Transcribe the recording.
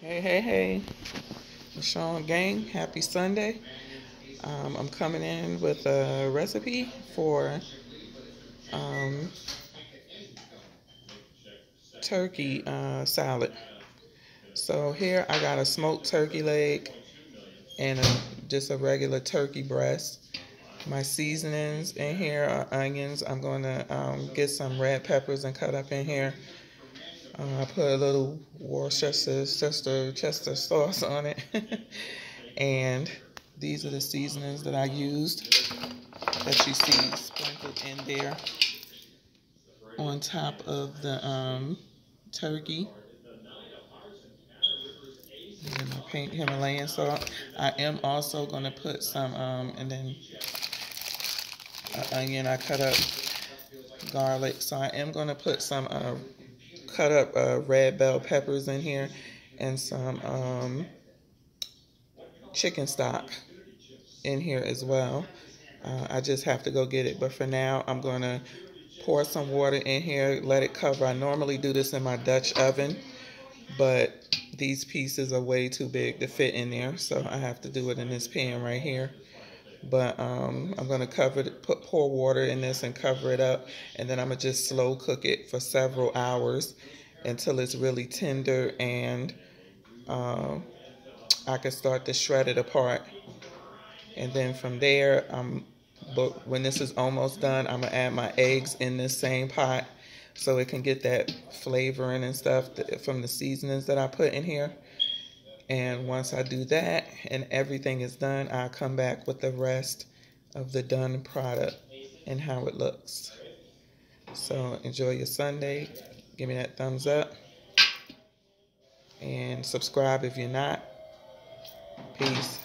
Hey, LaShawn gang, happy Sunday. I'm coming in with a recipe for um, turkey salad. So here I got a smoked turkey leg and just a regular turkey breast. My seasonings in here are onions. I'm going to get some red peppers and cut up in here. I put a little Chester sauce on it. And these are the seasonings that I used that you see sprinkled in there on top of the turkey. And my pink Himalayan salt. I am also going to put some, and then onion. I cut up garlic. So I am going to put some cut up red bell peppers in here and some chicken stock in here as well. I just have to go get it. But for now, I'm going to pour some water in here, let it cover. I normally do this in my Dutch oven, but these pieces are way too big to fit in there, so I have to do it in this pan right here. But I'm going to cover it, pour water in this and cover it up, and then I'm going to just slow cook it for several hours until it's really tender and I can start to shred it apart. And then from there, but when this is almost done, I'm going to add my eggs in this same pot so it can get that flavoring and stuff from the seasonings that I put in here. And once I do that and everything is done, I'll come back with the rest of the done product and how it looks. So enjoy your Sunday. Give me that thumbs up. And subscribe if you're not. Peace.